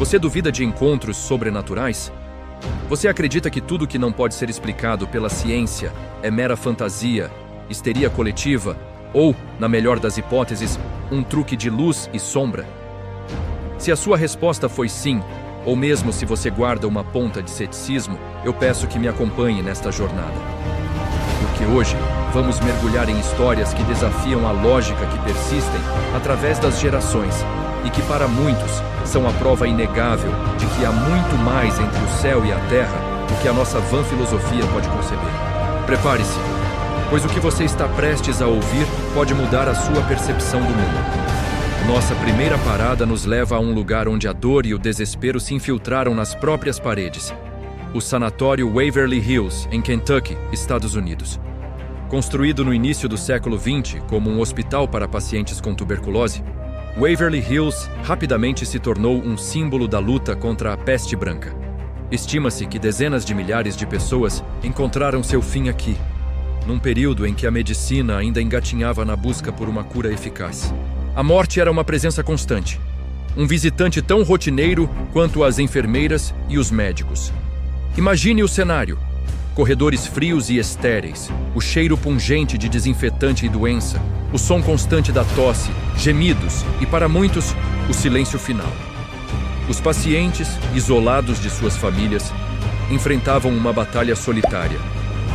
Você duvida de encontros sobrenaturais? Você acredita que tudo que não pode ser explicado pela ciência é mera fantasia, histeria coletiva ou, na melhor das hipóteses, um truque de luz e sombra? Se a sua resposta foi sim, ou mesmo se você guarda uma ponta de ceticismo, eu peço que me acompanhe nesta jornada. Porque hoje vamos mergulhar em histórias que desafiam a lógica que persistem através das gerações e que para muitos são a prova inegável de que há muito mais entre o céu e a terra do que a nossa vã filosofia pode conceber. Prepare-se, pois o que você está prestes a ouvir pode mudar a sua percepção do mundo. Nossa primeira parada nos leva a um lugar onde a dor e o desespero se infiltraram nas próprias paredes. O sanatório Waverly Hills, em Kentucky, Estados Unidos. Construído no início do século XX como um hospital para pacientes com tuberculose, Waverly Hills rapidamente se tornou um símbolo da luta contra a peste branca. Estima-se que dezenas de milhares de pessoas encontraram seu fim aqui, num período em que a medicina ainda engatinhava na busca por uma cura eficaz. A morte era uma presença constante, um visitante tão rotineiro quanto as enfermeiras e os médicos. Imagine o cenário: corredores frios e estéreis, o cheiro pungente de desinfetante e doença, o som constante da tosse, gemidos e, para muitos, o silêncio final. Os pacientes, isolados de suas famílias, enfrentavam uma batalha solitária,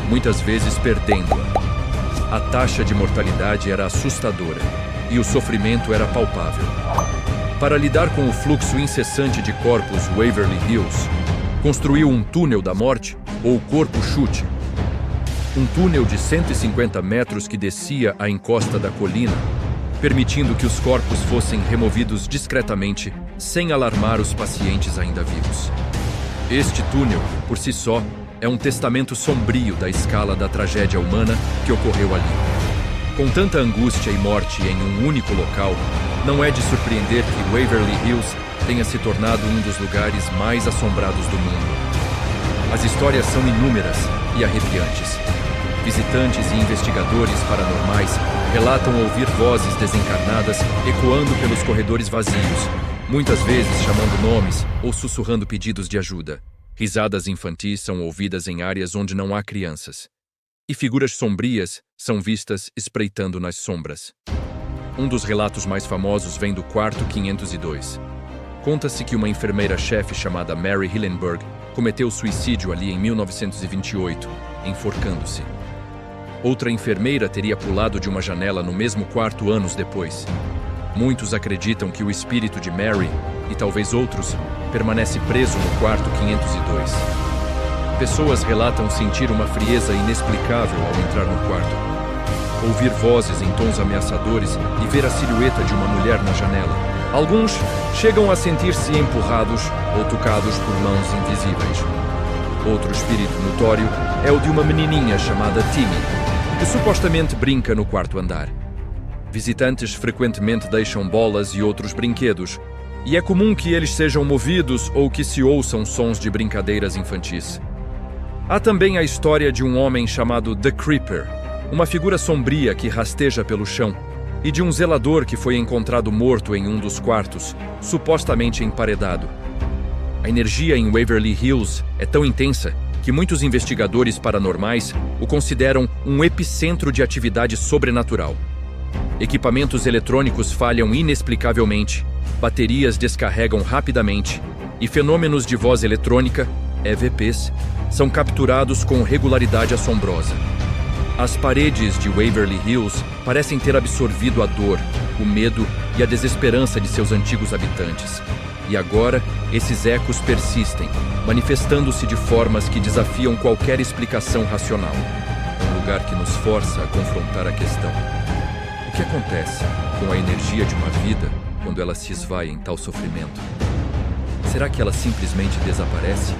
muitas vezes perdendo-a. A taxa de mortalidade era assustadora e o sofrimento era palpável. Para lidar com o fluxo incessante de corpos, Waverly Hills construiu um túnel da morte, ou corpo-chute. Um túnel de 150 metros que descia a encosta da colina, permitindo que os corpos fossem removidos discretamente, sem alarmar os pacientes ainda vivos. Este túnel, por si só, é um testamento sombrio da escala da tragédia humana que ocorreu ali. Com tanta angústia e morte em um único local, não é de surpreender que Waverly Hills tenha se tornado um dos lugares mais assombrados do mundo. As histórias são inúmeras e arrepiantes. Visitantes e investigadores paranormais relatam ouvir vozes desencarnadas ecoando pelos corredores vazios, muitas vezes chamando nomes ou sussurrando pedidos de ajuda. Risadas infantis são ouvidas em áreas onde não há crianças. E figuras sombrias são vistas espreitando nas sombras. Um dos relatos mais famosos vem do quarto 502. Conta-se que uma enfermeira-chefe chamada Mary Hillenburg cometeu suicídio ali em 1928, enforcando-se. Outra enfermeira teria pulado de uma janela no mesmo quarto anos depois. Muitos acreditam que o espírito de Mary, e talvez outros, permanece preso no quarto 502. Pessoas relatam sentir uma frieza inexplicável ao entrar no quarto, ouvir vozes em tons ameaçadores e ver a silhueta de uma mulher na janela. Alguns chegam a sentir-se empurrados ou tocados por mãos invisíveis. Outro espírito notório é o de uma menininha chamada Timmy, que supostamente brinca no quarto andar. Visitantes frequentemente deixam bolas e outros brinquedos, e é comum que eles sejam movidos ou que se ouçam sons de brincadeiras infantis. Há também a história de um homem chamado The Creeper, uma figura sombria que rasteja pelo chão, e de um zelador que foi encontrado morto em um dos quartos, supostamente emparedado. A energia em Waverly Hills é tão intensa que muitos investigadores paranormais o consideram um epicentro de atividade sobrenatural. Equipamentos eletrônicos falham inexplicavelmente, baterias descarregam rapidamente e fenômenos de voz eletrônica, EVPs, são capturados com regularidade assombrosa. As paredes de Waverly Hills parecem ter absorvido a dor, o medo e a desesperança de seus antigos habitantes. E agora, esses ecos persistem, manifestando-se de formas que desafiam qualquer explicação racional. Um lugar que nos força a confrontar a questão: o que acontece com a energia de uma vida quando ela se esvai em tal sofrimento? Será que ela simplesmente desaparece?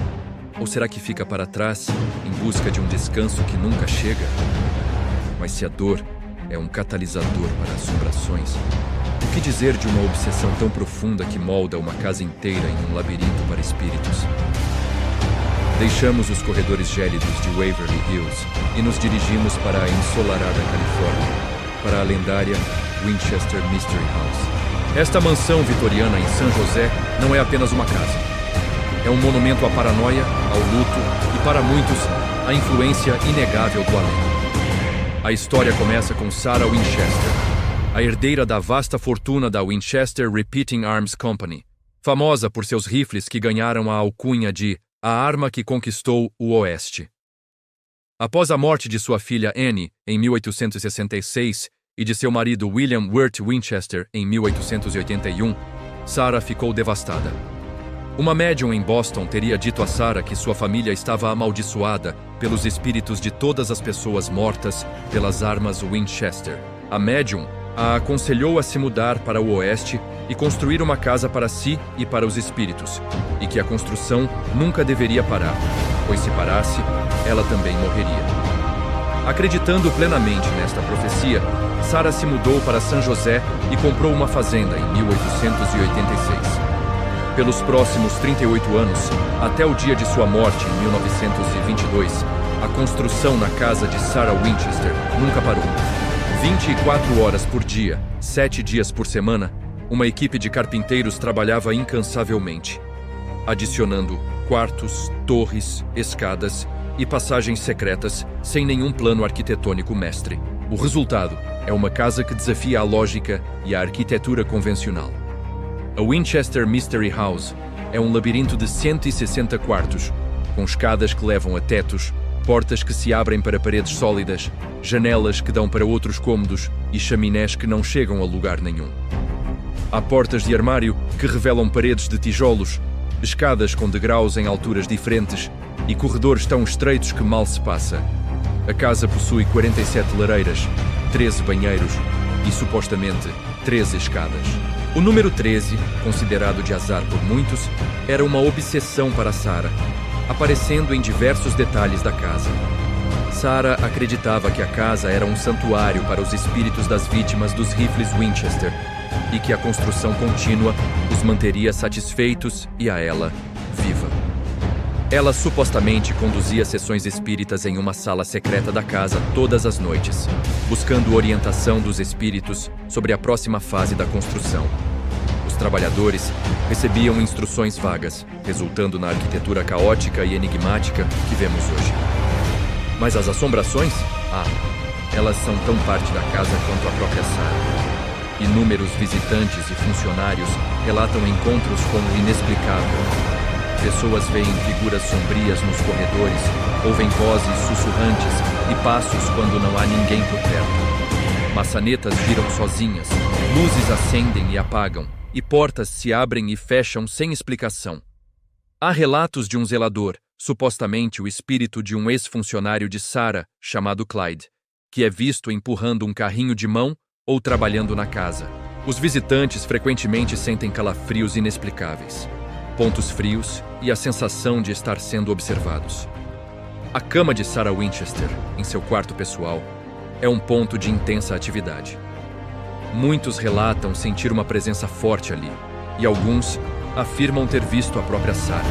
Ou será que fica para trás em busca de um descanso que nunca chega? Mas se a dor é um catalisador para assombrações, o que dizer de uma obsessão tão profunda que molda uma casa inteira em um labirinto para espíritos? Deixamos os corredores gélidos de Waverly Hills e nos dirigimos para a ensolarada Califórnia, para a lendária Winchester Mystery House. Esta mansão vitoriana em San José não é apenas uma casa. É um monumento à paranoia, ao luto e, para muitos, à influência inegável do além. A história começa com Sarah Winchester, a herdeira da vasta fortuna da Winchester Repeating Arms Company, famosa por seus rifles que ganharam a alcunha de a arma que conquistou o Oeste. Após a morte de sua filha Anne, em 1866, e de seu marido William Wirt Winchester, em 1881, Sarah ficou devastada. Uma médium em Boston teria dito a Sarah que sua família estava amaldiçoada pelos espíritos de todas as pessoas mortas pelas armas Winchester. A médium a aconselhou a se mudar para o Oeste e construir uma casa para si e para os espíritos, e que a construção nunca deveria parar, pois se parasse, ela também morreria. Acreditando plenamente nesta profecia, Sarah se mudou para São José e comprou uma fazenda em 1886. Pelos próximos 38 anos, até o dia de sua morte em 1922, a construção na casa de Sarah Winchester nunca parou. 24 horas por dia, 7 dias por semana, uma equipe de carpinteiros trabalhava incansavelmente, adicionando quartos, torres, escadas e passagens secretas sem nenhum plano arquitetônico mestre. O resultado é uma casa que desafia a lógica e a arquitetura convencional. A Winchester Mystery House é um labirinto de 160 quartos, com escadas que levam a tetos, portas que se abrem para paredes sólidas, janelas que dão para outros cômodos e chaminés que não chegam a lugar nenhum. Há portas de armário que revelam paredes de tijolos, escadas com degraus em alturas diferentes e corredores tão estreitos que mal se passa. A casa possui 47 lareiras, 13 banheiros e, supostamente, 13 escadas. O número 13, considerado de azar por muitos, era uma obsessão para Sarah, aparecendo em diversos detalhes da casa. Sarah acreditava que a casa era um santuário para os espíritos das vítimas dos rifles Winchester e que a construção contínua os manteria satisfeitos e a ela viva. Ela supostamente conduzia sessões espíritas em uma sala secreta da casa todas as noites, buscando orientação dos espíritos sobre a próxima fase da construção. Os trabalhadores recebiam instruções vagas, resultando na arquitetura caótica e enigmática que vemos hoje. Mas as assombrações? Elas são tão parte da casa quanto a própria Sarah. Inúmeros visitantes e funcionários relatam encontros com o inexplicável. Pessoas veem figuras sombrias nos corredores, ouvem vozes sussurrantes e passos quando não há ninguém por perto. Maçanetas giram sozinhas, luzes acendem e apagam, e portas se abrem e fecham sem explicação. Há relatos de um zelador, supostamente o espírito de um ex-funcionário de Sarah, chamado Clyde, que é visto empurrando um carrinho de mão ou trabalhando na casa. Os visitantes frequentemente sentem calafrios inexplicáveis, pontos frios e a sensação de estar sendo observados. A cama de Sarah Winchester, em seu quarto pessoal, é um ponto de intensa atividade. Muitos relatam sentir uma presença forte ali, e alguns afirmam ter visto a própria Sarah.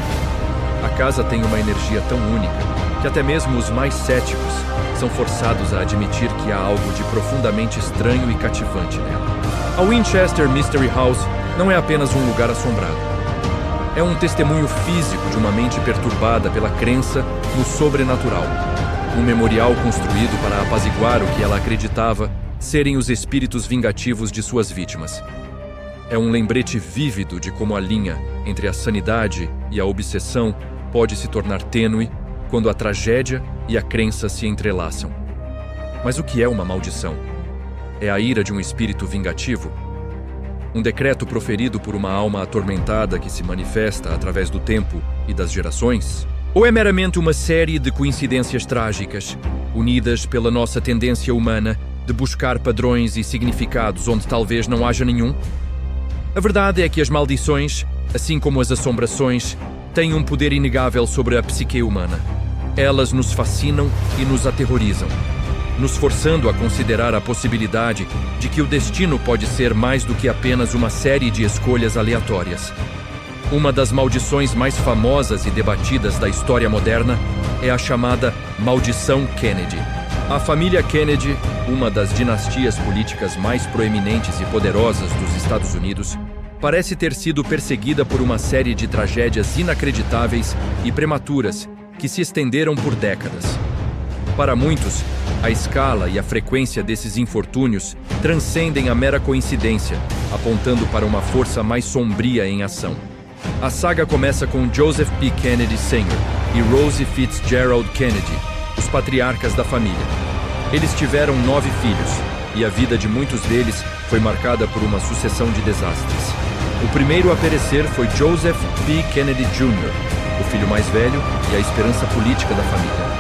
A casa tem uma energia tão única que até mesmo os mais céticos são forçados a admitir que há algo de profundamente estranho e cativante nela. A Winchester Mystery House não é apenas um lugar assombrado. É um testemunho físico de uma mente perturbada pela crença no sobrenatural. Um memorial construído para apaziguar o que ela acreditava serem os espíritos vingativos de suas vítimas. É um lembrete vívido de como a linha entre a sanidade e a obsessão pode se tornar tênue quando a tragédia e a crença se entrelaçam. Mas o que é uma maldição? É a ira de um espírito vingativo? Um decreto proferido por uma alma atormentada que se manifesta através do tempo e das gerações? Ou é meramente uma série de coincidências trágicas, unidas pela nossa tendência humana de buscar padrões e significados onde talvez não haja nenhum? A verdade é que as maldições, assim como as assombrações, têm um poder inegável sobre a psique humana. Elas nos fascinam e nos aterrorizam, nos forçando a considerar a possibilidade de que o destino pode ser mais do que apenas uma série de escolhas aleatórias. Uma das maldições mais famosas e debatidas da história moderna é a chamada Maldição Kennedy. A família Kennedy, uma das dinastias políticas mais proeminentes e poderosas dos Estados Unidos, parece ter sido perseguida por uma série de tragédias inacreditáveis e prematuras que se estenderam por décadas. Para muitos, a escala e a frequência desses infortúnios transcendem a mera coincidência, apontando para uma força mais sombria em ação. A saga começa com Joseph P. Kennedy Sr. e Rosie Fitzgerald Kennedy, os patriarcas da família. Eles tiveram 9 filhos, e a vida de muitos deles foi marcada por uma sucessão de desastres. O primeiro a perecer foi Joseph P. Kennedy Jr., o filho mais velho e a esperança política da família.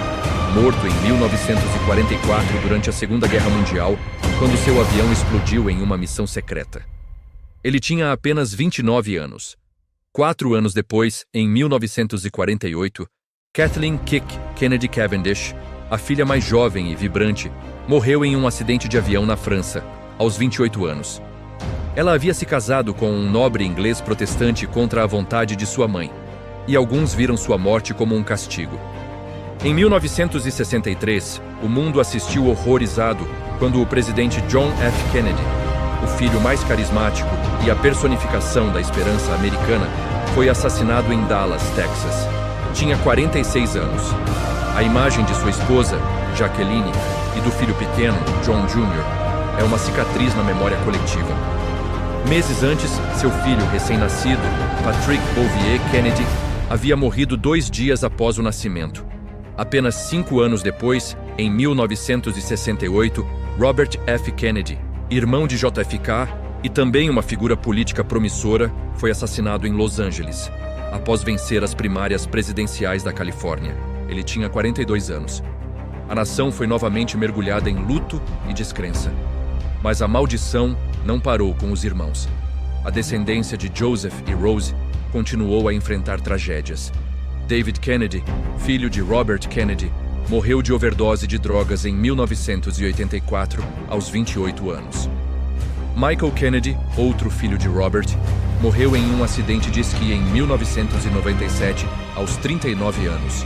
Morto em 1944 durante a Segunda Guerra Mundial, quando seu avião explodiu em uma missão secreta. Ele tinha apenas 29 anos. 4 anos depois, em 1948, Kathleen Kick Kennedy Cavendish, a filha mais jovem e vibrante, morreu em um acidente de avião na França, aos 28 anos. Ela havia se casado com um nobre inglês protestante contra a vontade de sua mãe, e alguns viram sua morte como um castigo. Em 1963, o mundo assistiu horrorizado quando o presidente John F. Kennedy, o filho mais carismático e a personificação da esperança americana, foi assassinado em Dallas, Texas. Tinha 46 anos. A imagem de sua esposa, Jacqueline, e do filho pequeno, John Jr., é uma cicatriz na memória coletiva. Meses antes, seu filho recém-nascido, Patrick Bouvier Kennedy, havia morrido 2 dias após o nascimento. Apenas 5 anos depois, em 1968, Robert F. Kennedy, irmão de JFK e também uma figura política promissora, foi assassinado em Los Angeles, após vencer as primárias presidenciais da Califórnia. Ele tinha 42 anos. A nação foi novamente mergulhada em luto e descrença. Mas a maldição não parou com os irmãos. A descendência de Joseph e Rose continuou a enfrentar tragédias. David Kennedy, filho de Robert Kennedy, morreu de overdose de drogas em 1984, aos 28 anos. Michael Kennedy, outro filho de Robert, morreu em um acidente de esqui em 1997, aos 39 anos.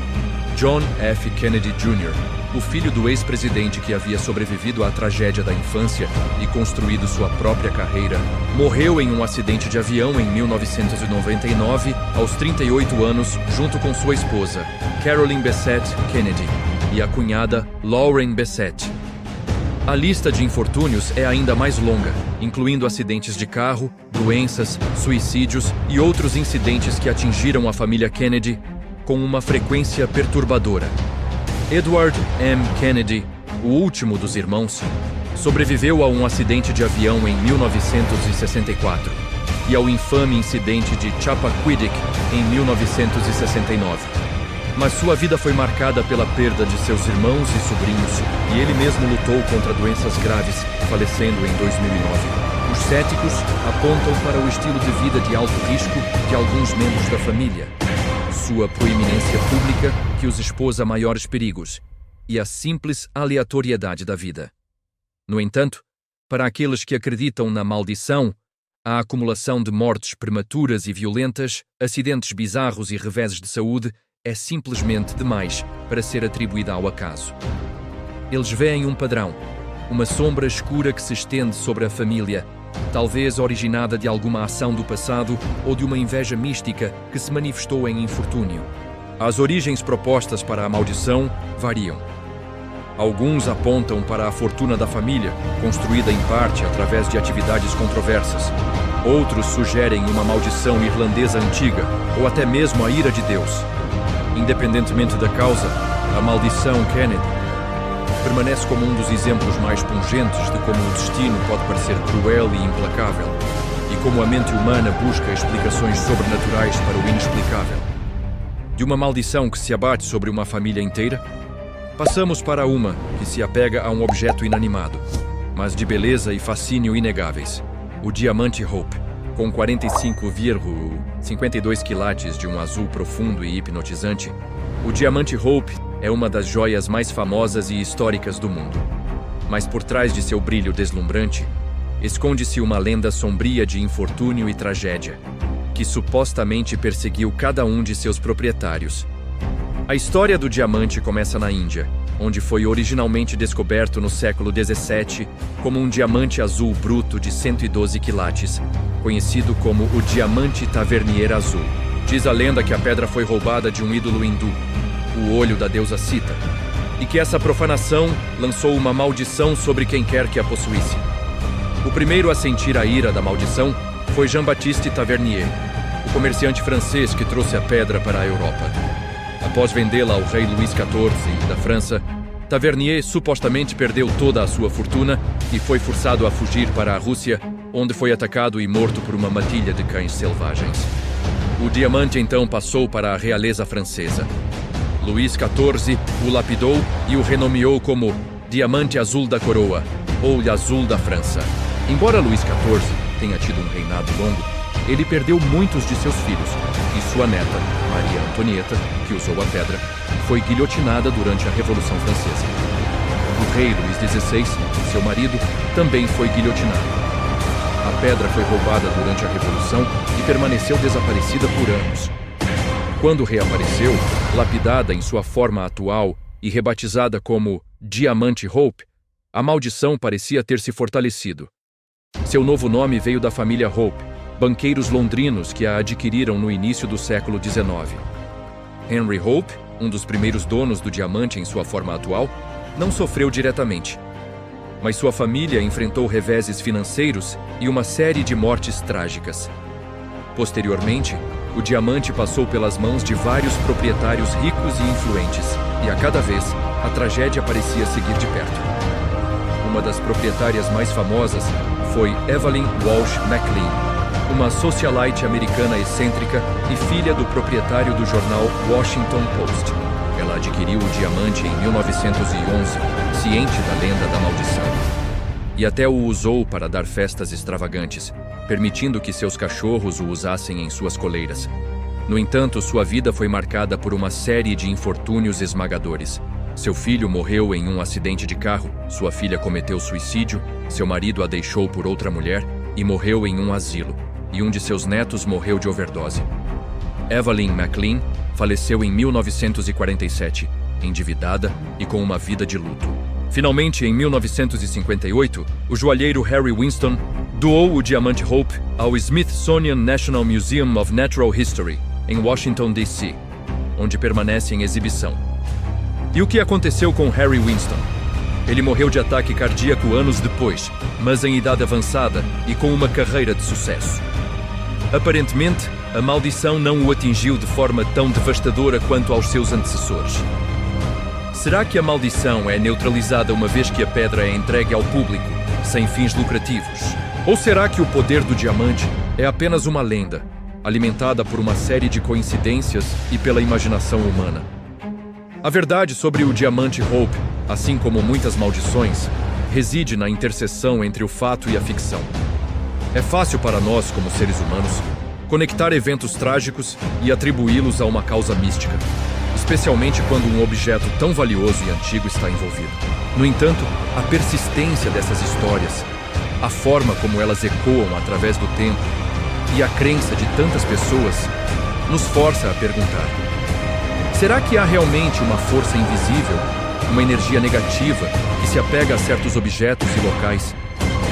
John F. Kennedy Jr., o filho do ex-presidente que havia sobrevivido à tragédia da infância e construído sua própria carreira, morreu em um acidente de avião em 1999, aos 38 anos, junto com sua esposa, Carolyn Bessette Kennedy, e a cunhada Lauren Bessette. A lista de infortúnios é ainda mais longa, incluindo acidentes de carro, doenças, suicídios e outros incidentes que atingiram a família Kennedy com uma frequência perturbadora. Edward M. Kennedy, o último dos irmãos, sobreviveu a um acidente de avião em 1964 e ao infame incidente de Chappaquiddick em 1969. Mas sua vida foi marcada pela perda de seus irmãos e sobrinhos, e ele mesmo lutou contra doenças graves, falecendo em 2009. Os céticos apontam para o estilo de vida de alto risco de alguns membros da família, sua proeminência pública que os expôs a maiores perigos, e a simples aleatoriedade da vida. No entanto, para aqueles que acreditam na maldição, a acumulação de mortes prematuras e violentas, acidentes bizarros e reveses de saúde é simplesmente demais para ser atribuída ao acaso. Eles veem um padrão, uma sombra escura que se estende sobre a família, talvez originada de alguma ação do passado ou de uma inveja mística que se manifestou em infortúnio. As origens propostas para a maldição variam. Alguns apontam para a fortuna da família, construída em parte através de atividades controversas. Outros sugerem uma maldição irlandesa antiga ou até mesmo a ira de Deus. Independentemente da causa, a maldição Kennedy permanece como um dos exemplos mais pungentes de como o destino pode parecer cruel e implacável, e como a mente humana busca explicações sobrenaturais para o inexplicável. De uma maldição que se abate sobre uma família inteira, passamos para uma que se apega a um objeto inanimado, mas de beleza e fascínio inegáveis: o diamante Hope, com 45,52 quilates de um azul profundo e hipnotizante. O diamante Hope é uma das joias mais famosas e históricas do mundo. Mas por trás de seu brilho deslumbrante, esconde-se uma lenda sombria de infortúnio e tragédia, que supostamente perseguiu cada um de seus proprietários. A história do diamante começa na Índia, onde foi originalmente descoberto no século XVII como um diamante azul bruto de 112 quilates, conhecido como o diamante Tavernier azul. Diz a lenda que a pedra foi roubada de um ídolo hindu, o olho da deusa Sita, e que essa profanação lançou uma maldição sobre quem quer que a possuísse. O primeiro a sentir a ira da maldição foi Jean-Baptiste Tavernier, o comerciante francês que trouxe a pedra para a Europa. Após vendê-la ao rei Luís XIV da França, Tavernier supostamente perdeu toda a sua fortuna e foi forçado a fugir para a Rússia, onde foi atacado e morto por uma matilha de cães selvagens. O diamante então passou para a realeza francesa. Luís XIV o lapidou e o renomeou como Diamante Azul da Coroa, ou Azul da França. Embora Luís XIV tenha tido um reinado longo, ele perdeu muitos de seus filhos, e sua neta, Maria Antonieta, que usou a pedra, foi guilhotinada durante a Revolução Francesa. O rei Luís XVI, seu marido, também foi guilhotinado. A pedra foi roubada durante a Revolução e permaneceu desaparecida por anos. Quando reapareceu, lapidada em sua forma atual e rebatizada como Diamante Hope, a maldição parecia ter se fortalecido. Seu novo nome veio da família Hope, banqueiros londrinos que a adquiriram no início do século XIX. Henry Hope, um dos primeiros donos do diamante em sua forma atual, não sofreu diretamente, mas sua família enfrentou reveses financeiros e uma série de mortes trágicas. Posteriormente, o diamante passou pelas mãos de vários proprietários ricos e influentes, e a cada vez, a tragédia parecia seguir de perto. Uma das proprietárias mais famosas foi Evelyn Walsh McLean, uma socialite americana excêntrica e filha do proprietário do jornal Washington Post. Ela adquiriu o diamante em 1911, ciente da lenda da maldição. E até o usou para dar festas extravagantes, permitindo que seus cachorros o usassem em suas coleiras. No entanto, sua vida foi marcada por uma série de infortúnios esmagadores. Seu filho morreu em um acidente de carro, sua filha cometeu suicídio, seu marido a deixou por outra mulher e morreu em um asilo, e um de seus netos morreu de overdose. Evelyn McLean faleceu em 1947, endividada e com uma vida de luto. Finalmente, em 1958, o joalheiro Harry Winston doou o diamante Hope ao Smithsonian National Museum of Natural History, em Washington, D.C., onde permanece em exibição. E o que aconteceu com Harry Winston? Ele morreu de ataque cardíaco anos depois, mas em idade avançada e com uma carreira de sucesso. Aparentemente, a maldição não o atingiu de forma tão devastadora quanto aos seus antecessores. Será que a maldição é neutralizada uma vez que a pedra é entregue ao público, sem fins lucrativos? Ou será que o poder do diamante é apenas uma lenda, alimentada por uma série de coincidências e pela imaginação humana? A verdade sobre o diamante Hope, assim como muitas maldições, reside na interseção entre o fato e a ficção. É fácil para nós, como seres humanos, conectar eventos trágicos e atribuí-los a uma causa mística, especialmente quando um objeto tão valioso e antigo está envolvido. No entanto, a persistência dessas histórias, a forma como elas ecoam através do tempo e a crença de tantas pessoas nos força a perguntar: será que há realmente uma força invisível, uma energia negativa que se apega a certos objetos e locais,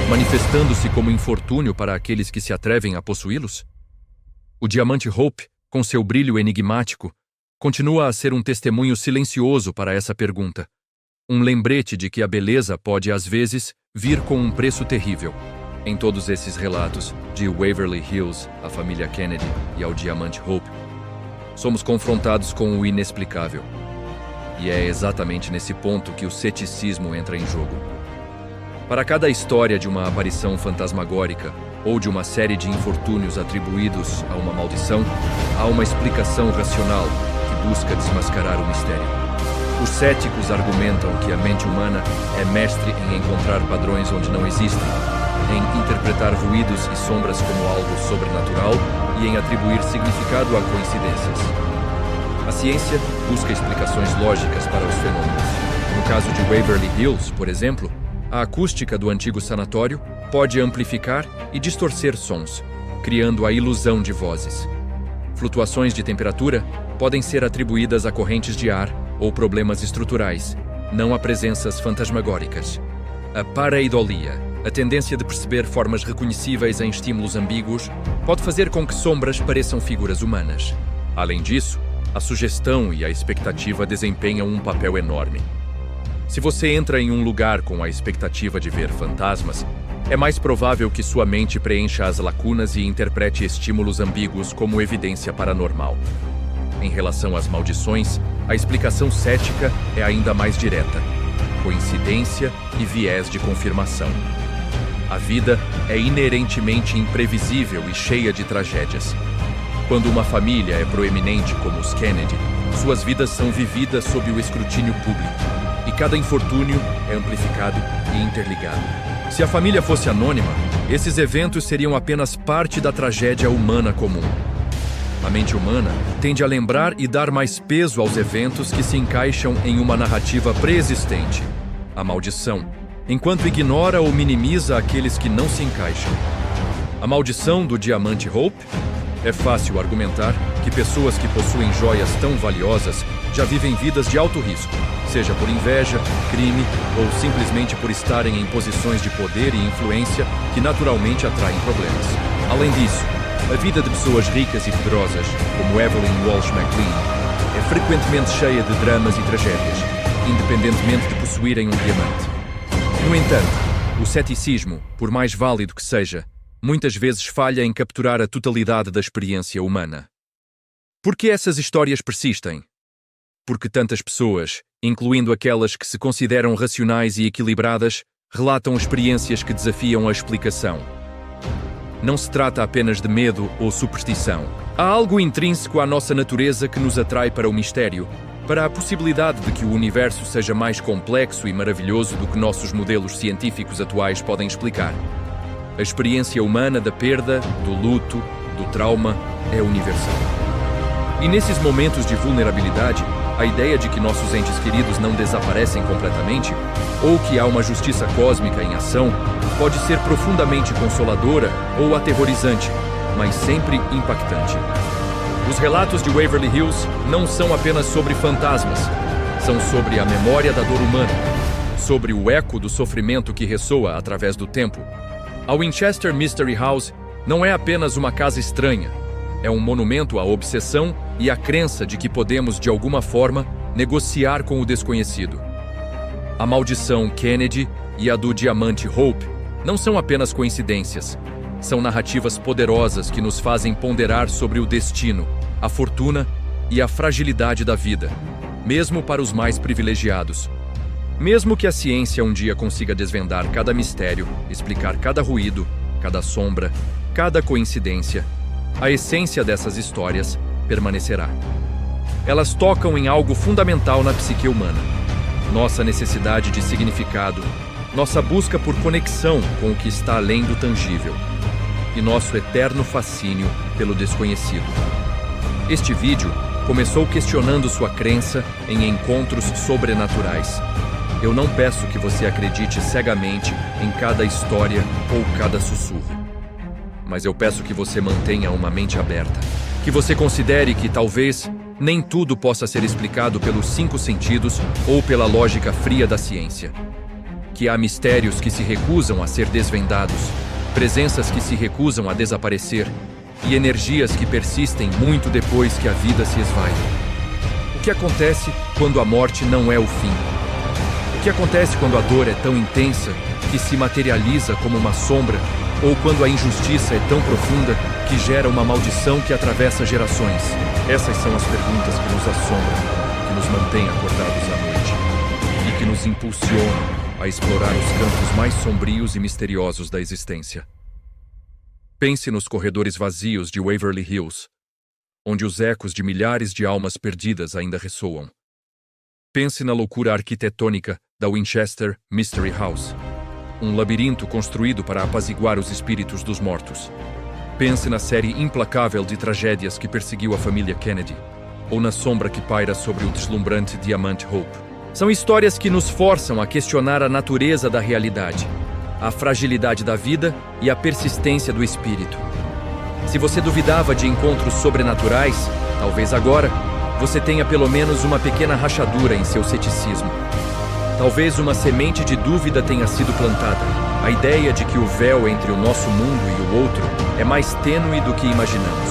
manifestando-se como infortúnio para aqueles que se atrevem a possuí-los? O diamante Hope, com seu brilho enigmático, continua a ser um testemunho silencioso para essa pergunta. Um lembrete de que a beleza pode, às vezes, vir com um preço terrível. Em todos esses relatos, de Waverly Hills, a família Kennedy e ao diamante Hope, somos confrontados com o inexplicável. E é exatamente nesse ponto que o ceticismo entra em jogo. Para cada história de uma aparição fantasmagórica ou de uma série de infortúnios atribuídos a uma maldição, há uma explicação racional que busca desmascarar o mistério. Os céticos argumentam que a mente humana é mestre em encontrar padrões onde não existem, em interpretar ruídos e sombras como algo sobrenatural e em atribuir significado a coincidências. A ciência busca explicações lógicas para os fenômenos. No caso de Waverly Hills, por exemplo, a acústica do antigo sanatório pode amplificar e distorcer sons, criando a ilusão de vozes. Flutuações de temperatura podem ser atribuídas a correntes de ar ou problemas estruturais, não a presenças fantasmagóricas. A pareidolia, a tendência de perceber formas reconhecíveis em estímulos ambíguos, pode fazer com que sombras pareçam figuras humanas. Além disso, a sugestão e a expectativa desempenham um papel enorme. Se você entra em um lugar com a expectativa de ver fantasmas, é mais provável que sua mente preencha as lacunas e interprete estímulos ambíguos como evidência paranormal. Em relação às maldições, a explicação cética é ainda mais direta: coincidência e viés de confirmação. A vida é inerentemente imprevisível e cheia de tragédias. Quando uma família é proeminente como os Kennedy, suas vidas são vividas sob o escrutínio público, e cada infortúnio é amplificado e interligado. Se a família fosse anônima, esses eventos seriam apenas parte da tragédia humana comum. A mente humana tende a lembrar e dar mais peso aos eventos que se encaixam em uma narrativa pré-existente, a maldição, enquanto ignora ou minimiza aqueles que não se encaixam. A maldição do diamante Hope? É fácil argumentar que pessoas que possuem joias tão valiosas já vivem vidas de alto risco, seja por inveja, crime ou simplesmente por estarem em posições de poder e influência que naturalmente atraem problemas. Além disso, a vida de pessoas ricas e poderosas, como Evelyn Walsh McLean, é frequentemente cheia de dramas e tragédias, independentemente de possuírem um diamante. No entanto, o ceticismo, por mais válido que seja, muitas vezes falha em capturar a totalidade da experiência humana. Por que essas histórias persistem? Porque tantas pessoas, incluindo aquelas que se consideram racionais e equilibradas, relatam experiências que desafiam a explicação. Não se trata apenas de medo ou superstição. Há algo intrínseco à nossa natureza que nos atrai para o mistério, para a possibilidade de que o universo seja mais complexo e maravilhoso do que nossos modelos científicos atuais podem explicar. A experiência humana da perda, do luto, do trauma é universal. E nesses momentos de vulnerabilidade, a ideia de que nossos entes queridos não desaparecem completamente, ou que há uma justiça cósmica em ação, pode ser profundamente consoladora ou aterrorizante, mas sempre impactante. Os relatos de Waverly Hills não são apenas sobre fantasmas, são sobre a memória da dor humana, sobre o eco do sofrimento que ressoa através do tempo. A Winchester Mystery House não é apenas uma casa estranha, é um monumento à obsessão e à crença de que podemos, de alguma forma, negociar com o desconhecido. A maldição Kennedy e a do diamante Hope não são apenas coincidências, são narrativas poderosas que nos fazem ponderar sobre o destino, a fortuna e a fragilidade da vida, mesmo para os mais privilegiados. Mesmo que a ciência um dia consiga desvendar cada mistério, explicar cada ruído, cada sombra, cada coincidência, a essência dessas histórias permanecerá. Elas tocam em algo fundamental na psique humana: nossa necessidade de significado, nossa busca por conexão com o que está além do tangível e nosso eterno fascínio pelo desconhecido. Este vídeo começou questionando sua crença em encontros sobrenaturais. Eu não peço que você acredite cegamente em cada história ou cada sussurro. Mas eu peço que você mantenha uma mente aberta. Que você considere que, talvez, nem tudo possa ser explicado pelos 5 sentidos ou pela lógica fria da ciência. Que há mistérios que se recusam a ser desvendados, presenças que se recusam a desaparecer e energias que persistem muito depois que a vida se esvai. O que acontece quando a morte não é o fim? O que acontece quando a dor é tão intensa que se materializa como uma sombra, ou quando a injustiça é tão profunda que gera uma maldição que atravessa gerações? Essas são as perguntas que nos assombram, que nos mantêm acordados à noite e que nos impulsionam a explorar os campos mais sombrios e misteriosos da existência. Pense nos corredores vazios de Waverly Hills, onde os ecos de milhares de almas perdidas ainda ressoam. Pense na loucura arquitetônica da Winchester Mystery House, um labirinto construído para apaziguar os espíritos dos mortos. Pense na série implacável de tragédias que perseguiu a família Kennedy, ou na sombra que paira sobre o deslumbrante diamante Hope. São histórias que nos forçam a questionar a natureza da realidade, a fragilidade da vida e a persistência do espírito. Se você duvidava de encontros sobrenaturais, talvez agora você tenha pelo menos uma pequena rachadura em seu ceticismo. Talvez uma semente de dúvida tenha sido plantada. A ideia de que o véu entre o nosso mundo e o outro é mais tênue do que imaginamos.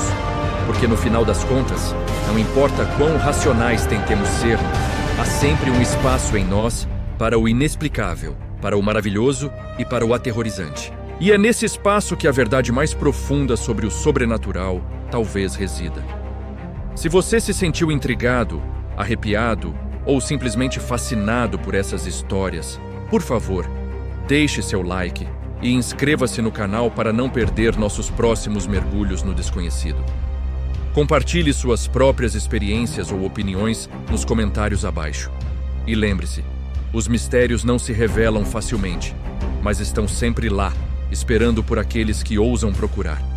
Porque no final das contas, não importa quão racionais tentemos ser, há sempre um espaço em nós para o inexplicável, para o maravilhoso e para o aterrorizante. E é nesse espaço que a verdade mais profunda sobre o sobrenatural talvez resida. Se você se sentiu intrigado, arrepiado ou simplesmente fascinado por essas histórias, por favor, deixe seu like e inscreva-se no canal para não perder nossos próximos mergulhos no desconhecido. Compartilhe suas próprias experiências ou opiniões nos comentários abaixo. E lembre-se, os mistérios não se revelam facilmente, mas estão sempre lá, esperando por aqueles que ousam procurar.